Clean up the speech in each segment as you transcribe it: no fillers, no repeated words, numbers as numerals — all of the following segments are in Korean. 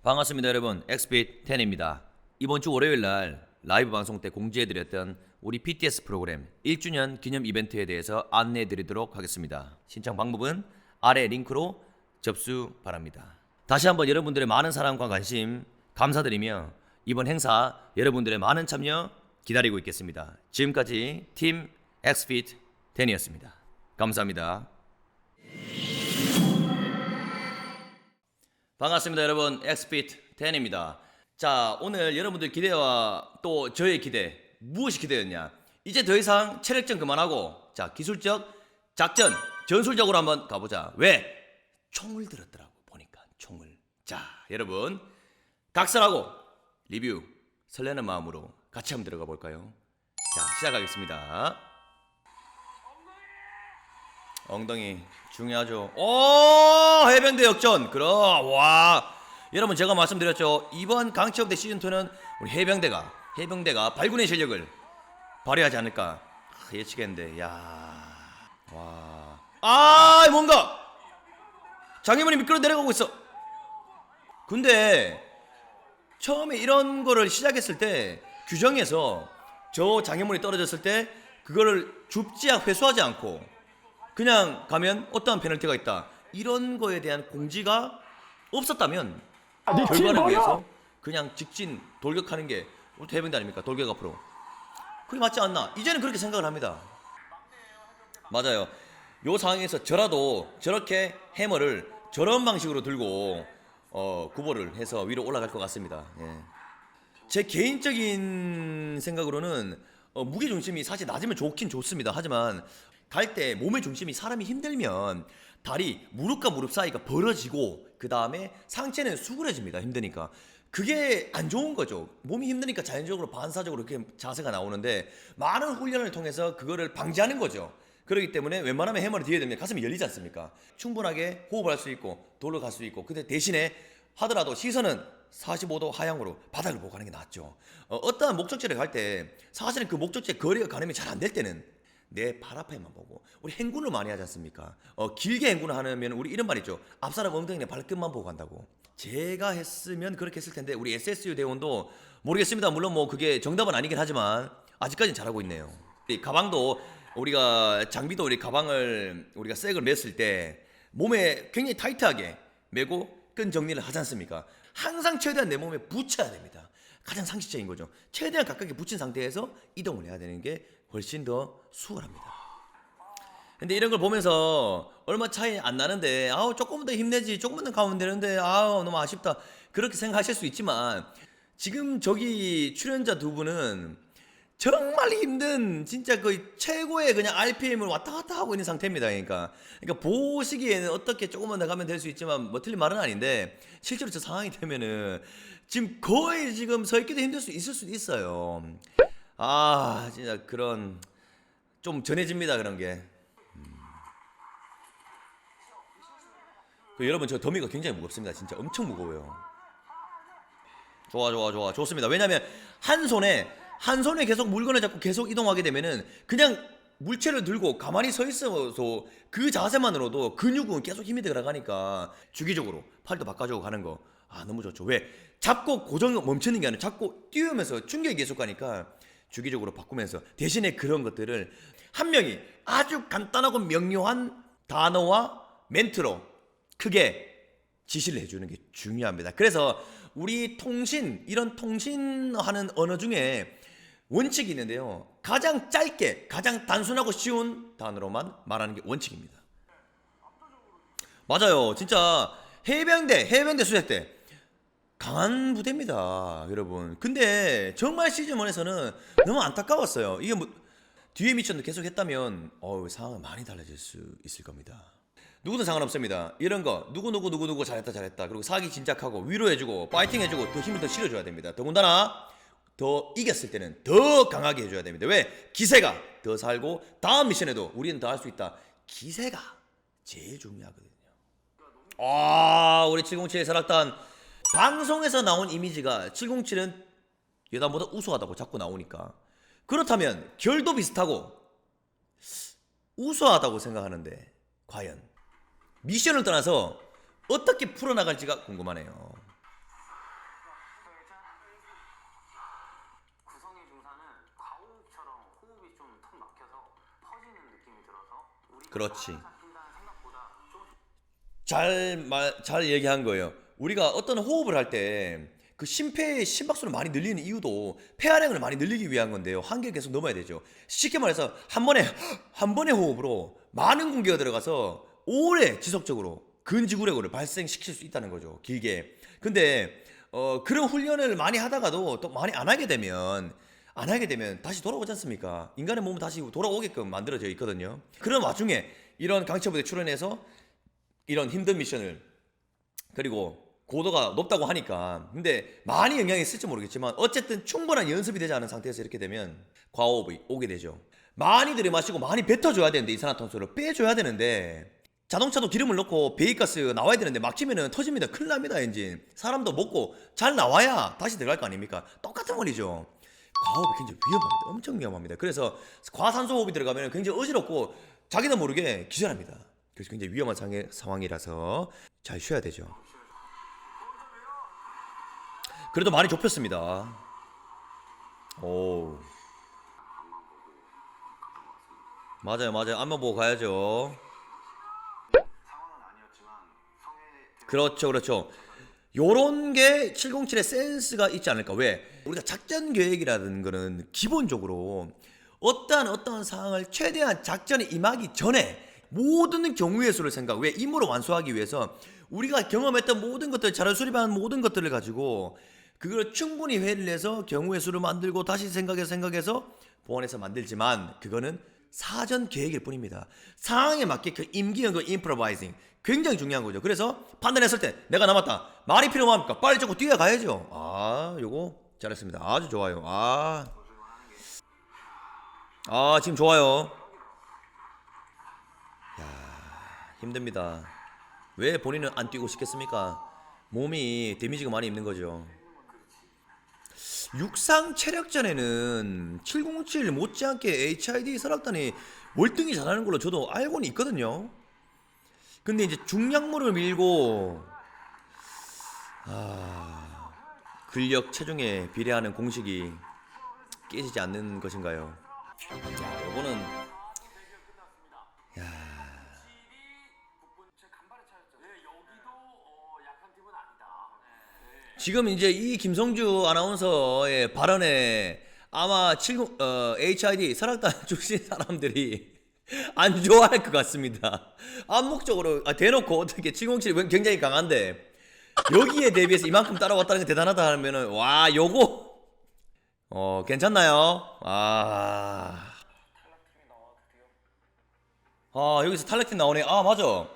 반갑습니다 여러분, 엑스핏 10입니다. 이번 주 월요일날 라이브 방송 때 공지해드렸던 우리 PTS 프로그램 1주년 기념 이벤트에 대해서 안내해드리도록 하겠습니다. 신청 방법은 아래 링크로 접수 바랍니다. 다시 한번 여러분들의 많은 사랑과 관심 감사드리며 이번 행사 여러분들의 많은 참여 기다리고 있겠습니다. 지금까지 팀 엑스핏 10이었습니다. 감사합니다. 반갑습니다 여러분, 엑스핏 10입니다. 자, 오늘 여러분들 기대와 또 저의 기대, 무엇이 기대였냐? 이제 더 이상 체력전 그만하고 자, 기술적 작전, 전술적으로 한번 가보자. 왜? 총을 들었더라고 보니까. 총을. 자, 여러분 각설하고 리뷰 설레는 마음으로 같이 한번 들어가 볼까요? 자, 시작하겠습니다. 엉덩이 중요하죠. 오, 해병대 역전. 그럼 와, 여러분 제가 말씀드렸죠. 이번 강치업대 시즌2는 우리 해병대가 발군의 실력을 발휘하지 않을까 예측했는데, 야, 와, 아, 뭔가 장애물이 미끄러 내려가고 있어. 근데 처음에 이런 거를 시작했을 때 규정에서 저 장애물이 떨어졌을 때 그거를 줍지야 회수하지 않고 그냥 가면 어떠한 페널티가 있다, 이런 거에 대한 공지가 없었다면 결과를 위해서 그냥 직진 돌격하는 게 우리 해병대 아닙니까? 돌격 앞으로. 그게 맞지 않나? 이제는 그렇게 생각을 합니다. 맞아요. 요 상황에서 저라도 저렇게 해머를 저런 방식으로 들고 구보를 해서 위로 올라갈 것 같습니다. 예. 제 개인적인 생각으로는 무게중심이 사실 낮으면 좋긴 좋습니다. 하지만 갈 때 몸의 중심이, 사람이 힘들면 다리, 무릎과 무릎 사이가 벌어지고 그 다음에 상체는 수그러집니다. 힘드니까. 그게 안 좋은 거죠. 몸이 힘드니까 자연적으로 반사적으로 그렇게 자세가 나오는데 많은 훈련을 통해서 그거를 방지하는 거죠. 그렇기 때문에 웬만하면 해머를 뒤에 되면 가슴이 열리지 않습니까? 충분하게 호흡할 수 있고 돌로 갈 수 있고, 근데 대신에 하더라도 시선은 45도 하향으로 바닥을 보고 가는 게 낫죠. 어떠한 목적지를 갈 때 사실은 그 목적지에 거리가 가늠이 잘 안 될 때는 내 발 앞에만 보고, 우리 행군을 많이 하지 않습니까? 길게 행군을 하면 우리 이런 말 있죠. 앞사람 엉덩이에 발끝만 보고 간다고. 제가 했으면 그렇게 했을 텐데 우리 SSU 대원도 모르겠습니다. 물론 뭐 그게 정답은 아니긴 하지만 아직까지는 잘하고 있네요. 이 가방도 우리가 장비도 우리 가방을 우리가 색을 맸을 때 몸에 굉장히 타이트하게 메고 끈 정리를 하지 않습니까? 항상 최대한 내 몸에 붙여야 됩니다. 가장 상식적인 거죠. 최대한 가깝게 붙인 상태에서 이동을 해야 되는 게 훨씬 더 수월합니다. 근데 이런 걸 보면서 얼마 차이 안 나는데 아우 조금만 더 힘내지, 조금만 더 가면 되는데 아우 너무 아쉽다, 그렇게 생각하실 수 있지만 지금 저기 출연자 두 분은 정말 힘든 진짜 거의 최고의 그냥 RPM을 왔다 갔다 하고 있는 상태입니다. 그러니까 보시기에는 어떻게 조금만 더 가면 될 수 있지만 뭐 틀린 말은 아닌데 실제로 저 상황이 되면은 지금 거의 지금 서 있기도 힘들 수 있을 수도 있어요. 아, 진짜 그런 좀 전해집니다, 그런 게. 여러분 저 더미가 굉장히 무겁습니다. 진짜 엄청 무거워요. 좋아 좋습니다. 왜냐면 한 손에 계속 물건을 잡고 계속 이동하게 되면은 그냥 물체를 들고 가만히 서 있어서 그 자세만으로도 근육은 계속 힘이 들어가니까 주기적으로 팔도 바꿔주고 가는 거, 아, 너무 좋죠. 왜? 잡고 고정 멈추는 게 아니라 잡고 뛰면서 충격이 계속 가니까 주기적으로 바꾸면서, 대신에 그런 것들을 한 명이 아주 간단하고 명료한 단어와 멘트로 크게 지시를 해주는 게 중요합니다. 그래서 우리 이런 통신하는 언어 중에 원칙이 있는데요. 가장 짧게, 가장 단순하고 쉬운 단어로만 말하는 게 원칙입니다. 맞아요. 진짜 해병대 수색 때 강한 부대입니다, 여러분. 근데 정말 시즌1에서는 너무 안타까웠어요. 이게 뭐 뒤에 미션도 계속 했다면 상황은 많이 달라질 수 있을 겁니다. 누구든 상관없습니다. 이런 거 누구 잘했다 그리고 사기 진작하고 위로해주고 파이팅해주고 더 힘을 더 실어줘야 됩니다. 더군다나 더 이겼을 때는 더 강하게 해줘야 됩니다. 왜? 기세가 더 살고 다음 미션에도 우리는 더 할 수 있다. 기세가 제일 중요하거든요. 우리 707 설악단 방송에서 나온 이미지가 707은 여단보다 우수하다고 자꾸 나오니까, 그렇다면 결도 비슷하고 우수하다고 생각하는데 과연 미션을 떠나서 어떻게 풀어나갈지가 궁금하네요. 그렇지. 잘 얘기한 거예요. 우리가 어떤 호흡을 할 때 그 심폐의 심박수를 많이 늘리는 이유도 폐활량을 많이 늘리기 위한 건데요. 한계를 계속 넘어야 되죠. 쉽게 말해서 한 번의 호흡으로 많은 공기가 들어가서 오래 지속적으로 근지구력을 발생시킬 수 있다는 거죠. 길게. 근데 그런 훈련을 많이 하다가도 또 많이 안 하게 되면 다시 돌아오지 않습니까? 인간의 몸은 다시 돌아오게끔 만들어져 있거든요. 그런 와중에 이런 강철부대 출연해서 이런 힘든 미션을, 그리고 고도가 높다고 하니까, 근데 많이 영향이 있을지 모르겠지만 어쨌든 충분한 연습이 되지 않은 상태에서 이렇게 되면 과호흡이 오게 되죠. 많이 들이마시고 많이 뱉어줘야 되는데, 이산화탄소를 빼줘야 되는데, 자동차도 기름을 넣고 배기가스 나와야 되는데 막히면은 터집니다. 큰일 납니다. 엔진. 사람도 먹고 잘 나와야 다시 들어갈 거 아닙니까? 똑같은 원리죠. 과호흡이 굉장히 위험합니다. 엄청 위험합니다. 그래서 과산소 호흡이 들어가면 굉장히 어지럽고 자기도 모르게 기절합니다. 그래서 굉장히 위험한 상황이라서 잘 쉬어야 되죠. 그래도 많이 좁혔습니다. 오, 맞아요. 앞만 보고 가야죠. 그렇죠. 요런 게 707의 센스가 있지 않을까. 왜? 우리가 작전 계획이라는 거는 기본적으로 어떠한 상황을 최대한 작전에 임하기 전에 모든 경우의 수를 생각, 왜? 임무를 완수하기 위해서 우리가 경험했던 모든 것들, 자료 수립한 모든 것들을 가지고 그걸 충분히 회의를 해서 경우의 수를 만들고 다시 생각해서 보완해서 만들지만, 그거는 사전 계획일 뿐입니다. 상황에 맞게 그 임기응변 임프로바이징 굉장히 중요한 거죠. 그래서 판단했을 때 내가 남았다. 말이 필요합니까? 빨리 잡고 뛰어가야죠. 요거 잘했습니다. 아주 좋아요. 지금 좋아요. 힘듭니다. 왜 본인은 안 뛰고 싶겠습니까? 몸이 데미지가 많이 입는 거죠. 육상 체력전에는 707 못지않게 HID 설악단이 월등히 잘하는 걸로 저도 알고는 있거든요. 근데 이제 중량물을 밀고 근력 체중에 비례하는 공식이 깨지지 않는 것인가요? 이거는 지금 이제 이 김성주 아나운서의 발언에 아마 HID 설악단 출신 사람들이 안 좋아할 것 같습니다. 암묵적으로 대놓고 어떻게 707이 굉장히 강한데 여기에 대비해서 이만큼 따라왔다는 게 대단하다 하면은, 와, 요거 괜찮나요? 여기서 탈락팀 나오네. 맞아.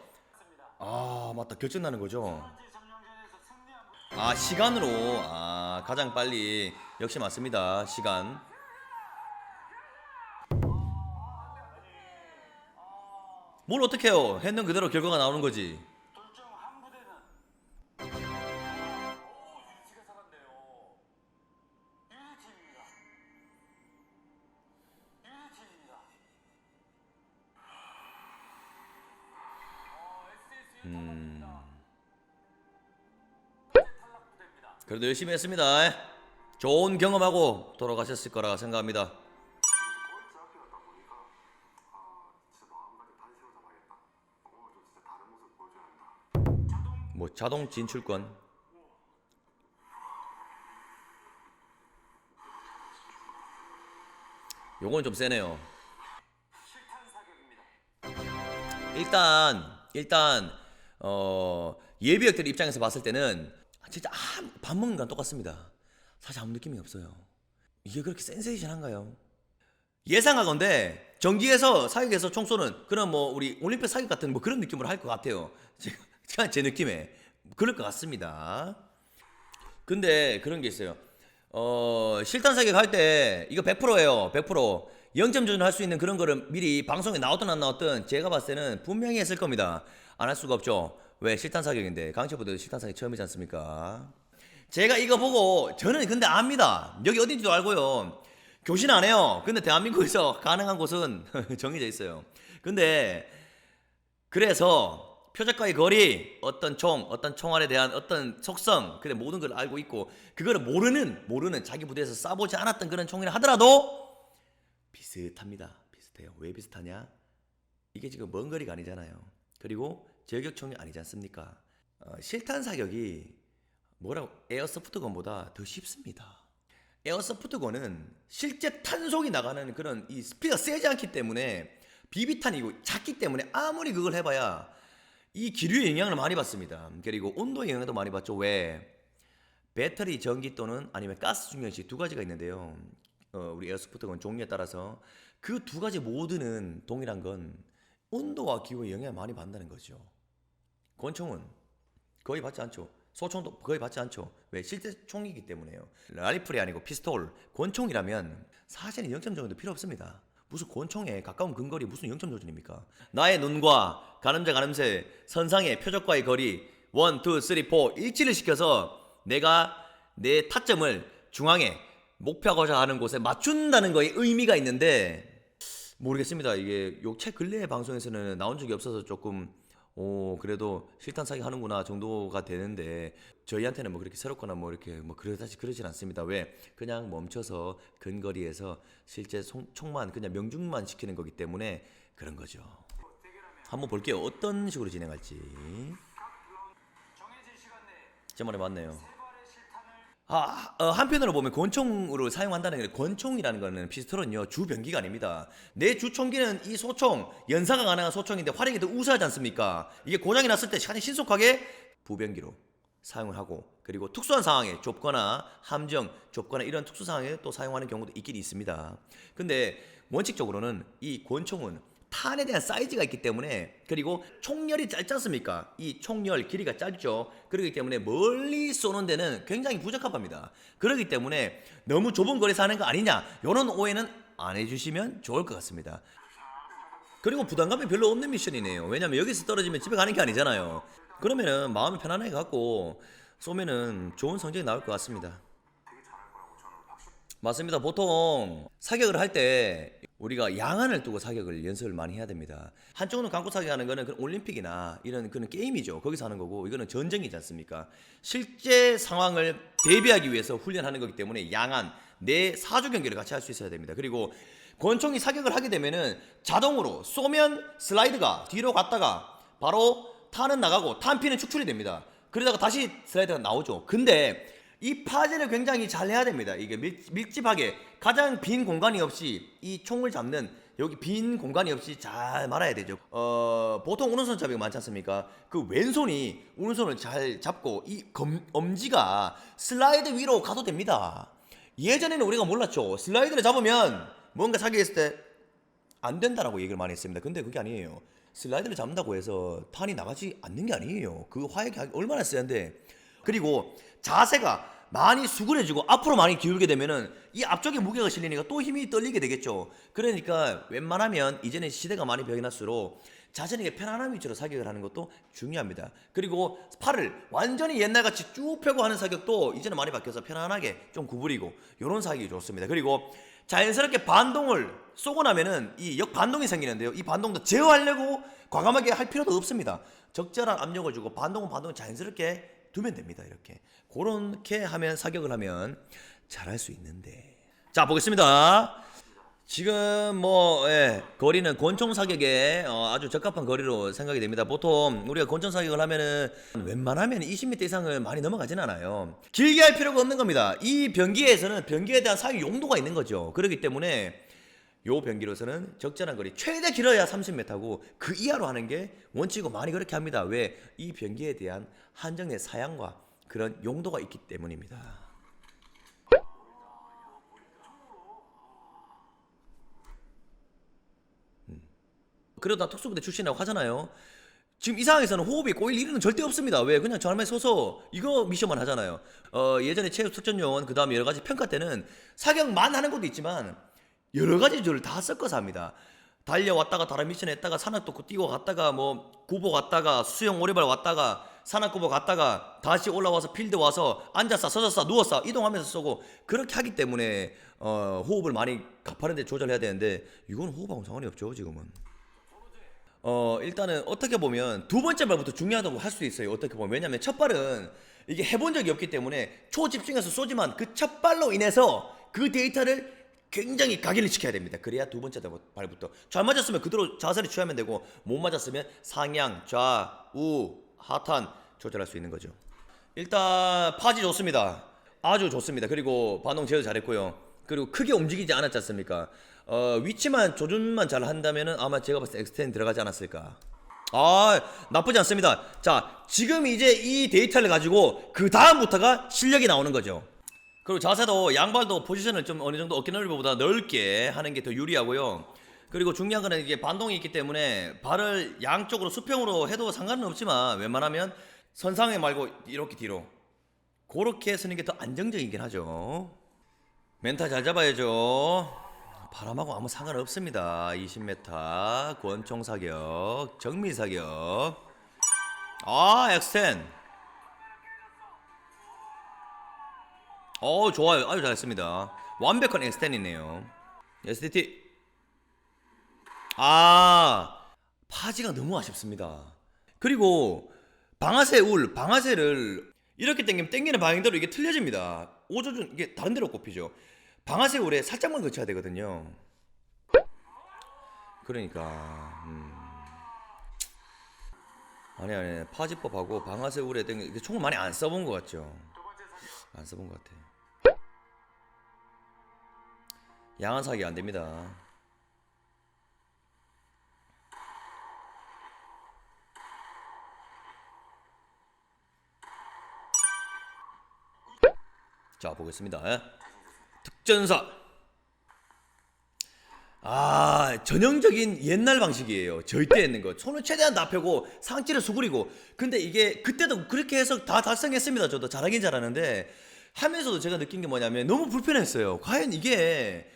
맞다. 결정 나는 거죠. 시간으로. 가장 빨리. 역시 맞습니다. 시간. 뭘 어떡해요. 했는 그대로 결과가 나오는 거지. 그래도 열심히 했습니다. 좋은 경험하고 돌아가셨을 거라 생각합니다. 뭐 자동 진출권. 요건 좀 세네요. 일단 예비역들 입장에서 봤을 때는 진짜 밥 먹는 거랑 똑같습니다. 사실 아무 느낌이 없어요. 이게 그렇게 센세이션한가요? 예상하건대 전기에서 사격에서 총 쏘는 그런 뭐 우리 올림픽 사격 같은 뭐 그런 느낌으로 할 것 같아요. 제 느낌에 그럴 것 같습니다. 근데 그런 게 있어요. 실탄 사격 할 때 이거 100%예요. 100%. 0점 조준할 수 있는 그런 거를 미리 방송에 나왔든 안 나왔든 제가 봤을 때는 분명히 했을 겁니다. 안 할 수가 없죠. 왜? 실탄 사격인데. 강철부대도 실탄 사격 처음이지 않습니까? 제가 이거 보고 저는 근데 압니다. 여기 어딘지도 알고요. 교신 안 해요. 근데 대한민국에서 가능한 곳은 정해져 있어요. 근데 그래서 표적과의 거리, 어떤 총알에 대한 어떤 속성, 그래 모든 걸 알고 있고, 그거를 모르는 자기 부대에서 쏴보지 않았던 그런 총이라 하더라도 비슷합니다. 비슷해요. 왜 비슷하냐? 이게 지금 먼 거리가 아니잖아요. 그리고 저격총이 아니지 않습니까? 실탄 사격이 뭐라고 에어소프트건보다 더 쉽습니다. 에어소프트건은 실제 탄속이 나가는 그런 이 스피드가 세지 않기 때문에 비비탄이고 작기 때문에 아무리 그걸 해봐야 이 기류의 영향을 많이 받습니다. 그리고 온도의 영향도 많이 받죠. 왜? 배터리 전기 또는 아니면 가스 충전식 두 가지가 있는데요. 우리 에어소프트건 종류에 따라서 그 두 가지 모두는 동일한 건 온도와 기후의 영향을 많이 받는다는 거죠. 권총은 거의 받지 않죠. 소총도 거의 받지 않죠. 왜? 실제 총이기 때문에요. 라이플이 아니고 피스톨, 권총이라면 사실은 0점 조준도 필요 없습니다. 무슨 권총에 가까운 근거리 무슨 0점 조준입니까? 나의 눈과 가늠새 선상의 표적과의 거리 1, 2, 3, 4 일치를 시켜서 내가 내 타점을 중앙에 목표하고자 하는 곳에 맞춘다는 거에 의미가 있는데 모르겠습니다. 이게 요 최 근래 방송에서는 나온 적이 없어서 조금 그래도 실탄 사기 하는구나 정도가 되는데 저희한테는 뭐 그렇게 새롭거나 뭐 이렇게 뭐 그러진 않습니다. 왜? 그냥 멈춰서 근거리에서 실제 총만 그냥 명중만 시키는 거기 때문에 그런 거죠. 한번 볼게요. 어떤 식으로 진행할지. 제 말이 맞네요. 한편으로 보면 권총으로 사용한다는 게 권총이라는 거는 피스톨은요 주변기가 아닙니다. 내 주총기는 이 소총 연사가 가능한 소총인데 화력이 더 우수하지 않습니까? 이게 고장이 났을 때 시간이 신속하게 부변기로 사용을 하고 그리고 특수한 상황에 좁거나 함정 좁거나 이런 특수 상황에 또 사용하는 경우도 있긴 있습니다. 근데 원칙적으로는 이 권총은 탄에 대한 사이즈가 있기 때문에 그리고 총열이 짧지 않습니까? 이 총열 길이가 짧죠. 그렇기 때문에 멀리 쏘는 데는 굉장히 부적합합니다. 그렇기 때문에 너무 좁은 거리에서 하는 거 아니냐 이런 오해는 안 해주시면 좋을 것 같습니다. 그리고 부담감이 별로 없는 미션이네요. 왜냐면 여기서 떨어지면 집에 가는 게 아니잖아요. 그러면은 마음이 편안하게 갖고 쏘면은 좋은 성적이 나올 것 같습니다. 맞습니다. 보통 사격을 할 때 우리가 양안을 두고 사격을 연습을 많이 해야 됩니다. 한쪽은 감고 사격하는 거는 그 올림픽이나 이런 그런 게임이죠. 거기서 하는 거고 이거는 전쟁이지 않습니까? 실제 상황을 대비하기 위해서 훈련하는 거기 때문에 양안, 내 사주 경기를 같이 할 수 있어야 됩니다. 그리고 권총이 사격을 하게 되면은 자동으로 쏘면 슬라이드가 뒤로 갔다가 바로 탄은 나가고 탄피는 축출이 됩니다. 그러다가 다시 슬라이드가 나오죠. 근데 이 파제를 굉장히 잘 해야 됩니다. 이게 밀집하게 가장 빈 공간이 없이 이 총을 잡는 여기 빈 공간이 없이 잘 말아야 되죠. 보통 오른손 잡이가 많지 않습니까? 그 왼손이 오른손을 잘 잡고 이 엄지가 슬라이드 위로 가도 됩니다. 예전에는 우리가 몰랐죠. 슬라이드를 잡으면 뭔가 사격했을 때 안 된다라고 얘기를 많이 했습니다. 근데 그게 아니에요. 슬라이드를 잡는다고 해서 탄이 나가지 않는 게 아니에요. 그 화약이 얼마나 세한데. 그리고 자세가 많이 수그려지고 앞으로 많이 기울게 되면은 이 앞쪽에 무게가 실리니까 또 힘이 떨리게 되겠죠. 그러니까 웬만하면 이제는 시대가 많이 변할수록 자신에게 편안한 위치로 사격을 하는 것도 중요합니다. 그리고 팔을 완전히 옛날같이 쭉 펴고 하는 사격도 이제는 많이 바뀌어서 편안하게 좀 구부리고 이런 사격이 좋습니다. 그리고 자연스럽게 반동을 쏘고 나면은 이 역반동이 생기는데요. 이 반동도 제어하려고 과감하게 할 필요도 없습니다. 적절한 압력을 주고 반동은 자연스럽게 두면 됩니다. 이렇게 그렇게 하면 사격을 하면 잘할 수 있는데 자 보겠습니다. 지금 거리는 권총 사격에 아주 적합한 거리로 생각이 됩니다. 보통 우리가 권총 사격을 하면은 웬만하면 20m 이상을 많이 넘어가진 않아요. 길게 할 필요가 없는 겁니다. 이 변기에서는 변기에 대한 사용 용도가 있는 거죠. 그렇기 때문에 요 변기로서는 적절한 거리 최대 길어야 30m고 그 이하로 하는 게 원칙이고 많이 그렇게 합니다. 왜? 이 변기에 대한 한정된 사양과 그런 용도가 있기 때문입니다. 그러다 특수부대 출신이라고 하잖아요. 지금 이 상황에서는 호흡이 꼬일 일은 절대 없습니다. 왜? 그냥 저만에 서서 이거 미션만 하잖아요. 예전에 체육 특전요원 그 다음에 여러 가지 평가 때는 사격만 하는 것도 있지만 여러 가지 줄을 다 섞어서 합니다. 달려왔다가 다른 미션 했다가 산악도 뛰고 갔다가 뭐 구보 갔다가 수영 오리발 왔다가 산악구보 갔다가 다시 올라와서 필드 와서 앉았어 서졌어 누웠어 이동하면서 쏘고 그렇게 하기 때문에 호흡을 많이 가파른데 조절해야 되는데 이건 호흡하고는 상관이 없죠 지금은. 일단은 어떻게 보면 두 번째 발부터 중요하다고 할 수 있어요. 어떻게 보면 왜냐면 첫 발은 이게 해본 적이 없기 때문에 초집중해서 쏘지만 그 첫 발로 인해서 그 데이터를 굉장히 각인을 시켜야 됩니다. 그래야 두 번째 발부터 잘 맞았으면 그대로 자세를 취하면 되고 못 맞았으면 상향, 좌우, 하탄 조절할 수 있는 거죠. 일단 파지 좋습니다. 아주 좋습니다. 그리고 반동 제어 잘했고요. 그리고 크게 움직이지 않았지 않습니까? 위치만 조준만 잘 한다면은 아마 제가 봤을 때 엑스텐 들어가지 않았을까. 아, 나쁘지 않습니다. 자, 지금 이제 이 데이터를 가지고 그 다음부터가 실력이 나오는 거죠. 그리고 자세도 양발도 포지션을 좀 어느 정도 어깨 넓이보다 넓게 하는 게 더 유리하고요. 그리고 중요한 거는 이게 반동이 있기 때문에 발을 양쪽으로 수평으로 해도 상관은 없지만 웬만하면 선상에 말고 이렇게 뒤로 그렇게 쓰는 게 더 안정적이긴 하죠. 멘탈 잘 잡아야죠. 바람하고 아무 상관없습니다. 20m 권총 사격, 정밀 사격. 아, 엑스텐. 좋아요. 아주 잘했습니다. 완벽한 엑스텐이네요. SDT. 파지가 너무 아쉽습니다. 그리고 방아쇠 울, 방아쇠를 이렇게 당기면 당기는 방향대로 이게 틀려집니다. 오조준 이게 다른 데로 꼽히죠. 방아쇠 울에 살짝만 거쳐야 되거든요. 그러니까 아니 파지법하고 방아쇠 울에 당기 총을 많이 안 써본 것 같죠. 안 써본 것 같아. 양한 사기 안 됩니다. 자, 보겠습니다. 특전사. 전형적인 옛날 방식이에요. 절대 있는 거. 손을 최대한 다 펴고 상체를 수그리고. 근데 이게 그때도 그렇게 해서 다 달성했습니다. 저도 잘하긴 잘하는데 하면서도 제가 느낀 게 뭐냐면 너무 불편했어요. 과연 이게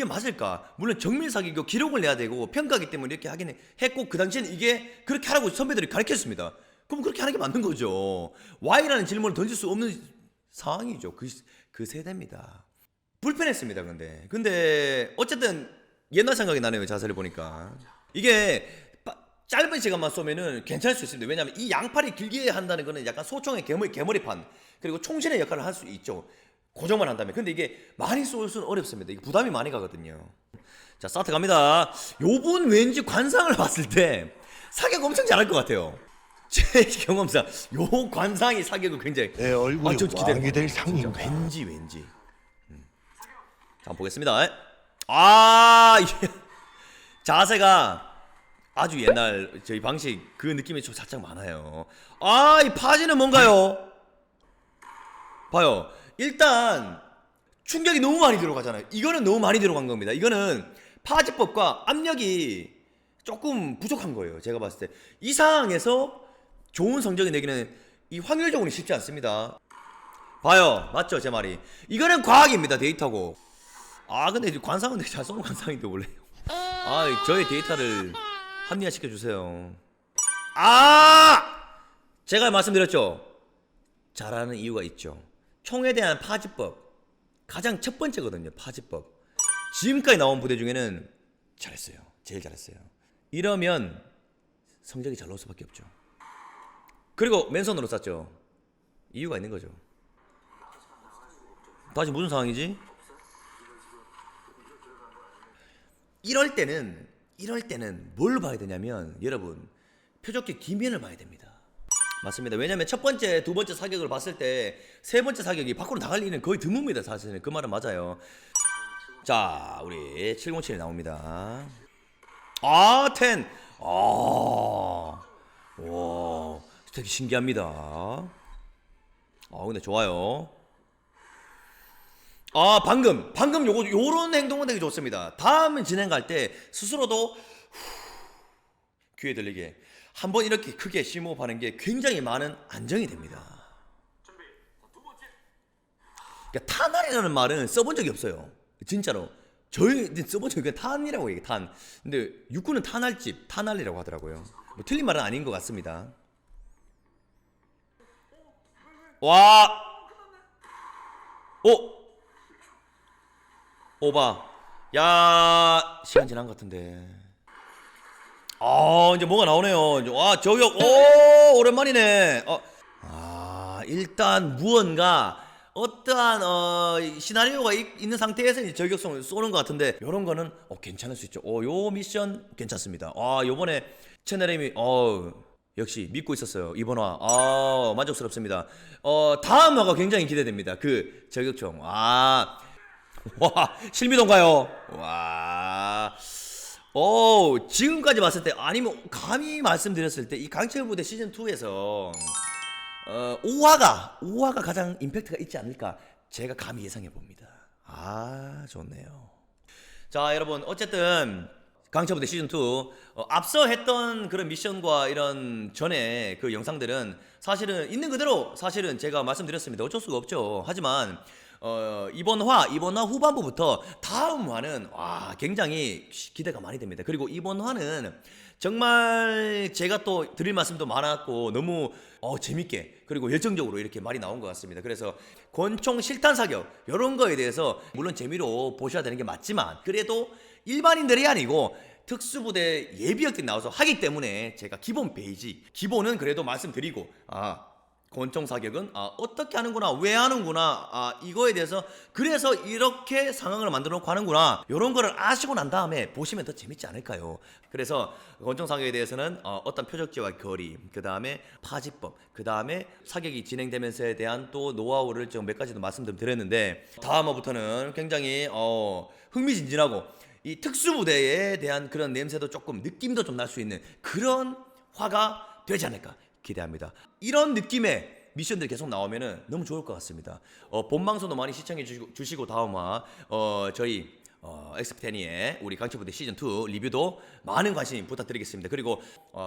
맞을까? 물론 정밀 사격이고 기록을 내야 되고 평가하기 때문에 이렇게 하긴 했고 그 당시에는 이게 그렇게 하라고 선배들이 가르쳤습니다. 그럼 그렇게 하는 게 맞는 거죠. Y라는 질문을 던질 수 없는 상황이죠. 그 세대입니다. 불편했습니다. 근데 어쨌든 옛날 생각이 나네요. 자세를 보니까 이게 짧은 시간만 쏘면은 괜찮을 수 있습니다. 왜냐하면 이 양팔이 길게 한다는 거는 약간 소총의 개머리판 그리고 총신의 역할을 할 수 있죠. 고정만 한다면. 근데 이게 많이 쏠 수는 어렵습니다. 이게 부담이 많이 가거든요. 자, 스타트 갑니다. 요분 왠지 관상을 봤을 때 사격 엄청 잘할 것 같아요. 제 경험상 요 관상이 사격을 굉장히 내 얼굴이 왕이 될 상인가. 왠지 자, 한번 보겠습니다. 이게 자세가 아주 옛날 저희 방식 그 느낌이 좀 살짝 많아요. 이 파지는 뭔가요? 봐요. 일단 충격이 너무 많이 들어가잖아요. 이거는 너무 많이 들어간 겁니다. 이거는 파지법과 압력이 조금 부족한 거예요. 제가 봤을 때 이 상황에서 좋은 성적이 내기는 이 확률적으로 쉽지 않습니다. 봐요. 맞죠? 제 말이. 이거는 과학입니다. 데이터고. 근데 관상은 되게 잘 쏘는 관상인데 원래. 저의 데이터를 합리화 시켜주세요. 제가 말씀드렸죠. 잘하는 이유가 있죠. 총에 대한 파지법 가장 첫 번째거든요. 파지법. 지금까지 나온 부대 중에는 잘했어요. 제일 잘했어요. 이러면 성적이 잘 나올 수밖에 없죠. 그리고 맨손으로 쐈죠. 이유가 있는 거죠. 다시 무슨 상황이지? 이럴 때는 뭘 봐야 되냐면 여러분 표적기 뒷면을 봐야 됩니다. 맞습니다. 왜냐면 첫 번째, 두 번째 사격을 봤을 때 세 번째 사격이 밖으로 나갈 일은 거의 드뭅니다. 사실은 그 말은 맞아요. 자, 우리 707이 나옵니다. 10. 와, 되게 신기합니다. 근데 좋아요. 방금 요런 행동은 되게 좋습니다. 다음 진행 갈 때 스스로도 귀에 들리게 한번 이렇게 크게 심호흡하는 게 굉장히 많은 안정이 됩니다. 그러니까 탄환이라는 말은 써본 적이 없어요. 진짜로. 저희 써본 적이 그냥 탄이라고 얘기해. 탄. 근데 육군은 탄할집, 탄할이라고 하더라고요. 뭐 틀린 말은 아닌 것 같습니다. 와. 오바. 야, 시간 지난 것 같은데. 이제 뭐가 나오네요. 저격. 오랜만이네. 일단 무언가 어떠한 시나리오가 있는 상태에서 이제 저격성을 쏘는 것 같은데 이런 거는 괜찮을 수 있죠. 요 미션 괜찮습니다. 요번에 채널M이 역시 믿고 있었어요. 이번 화 만족스럽습니다. 다음 화가 굉장히 기대됩니다. 그 저격총 와 실미도인가요? 와. 지금까지 봤을 때 아니면 감히 말씀드렸을 때 이 강철 부대 시즌 2에서 5화가 가장 임팩트가 있지 않을까 제가 감히 예상해 봅니다. 좋네요. 자, 여러분 어쨌든 강철 부대 시즌 2 앞서 했던 그런 미션과 이런 전에 그 영상들은 사실은 있는 그대로 사실은 제가 말씀드렸습니다. 어쩔 수가 없죠. 하지만 이번 화 후반부부터 다음 화는 굉장히 기대가 많이 됩니다. 그리고 이번 화는 정말 제가 또 드릴 말씀도 많았고 너무 재밌게 그리고 열정적으로 이렇게 말이 나온 것 같습니다. 그래서 권총 실탄 사격 이런 거에 대해서 물론 재미로 보셔야 되는 게 맞지만 그래도 일반인들이 아니고 특수부대 예비역들이 나와서 하기 때문에 제가 기본 베이직 기본은 그래도 말씀드리고 권총 사격은 어떻게 하는구나 왜 하는구나 이거에 대해서 그래서 이렇게 상황을 만들어 놓고 하는구나 이런 거를 아시고 난 다음에 보시면 더 재밌지 않을까요? 그래서 권총 사격에 대해서는 어떤 표적지와 거리 그 다음에 파지법 그 다음에 사격이 진행되면서에 대한 또 노하우를 좀 몇 가지도 말씀드렸는데 다음 화부터는 굉장히 흥미진진하고 이 특수부대에 대한 그런 냄새도 조금 느낌도 좀 날 수 있는 그런 화가 되지 않을까 기대합니다. 이런 느낌의 미션들이 계속 나오면은 너무 좋을 것 같습니다. 본 방송도 많이 시청해 주시고 다음화 저희 엑스피테니의 우리 강철부대 시즌 2 리뷰도 많은 관심 부탁드리겠습니다. 그리고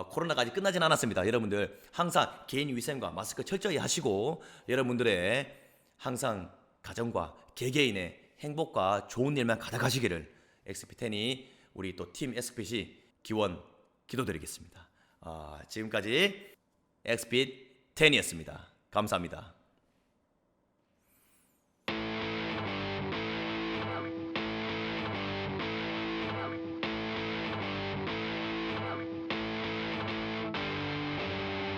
코로나가 아직 끝나진 않았습니다. 여러분들 항상 개인 위생과 마스크 철저히 하시고 여러분들의 항상 가정과 개개인의 행복과 좋은 일만 가득하시기를 엑스피테니 우리 또 팀 엑스핏이 기원 기도드리겠습니다. 지금까지 엑스핏 10이었습니다. 감사합니다.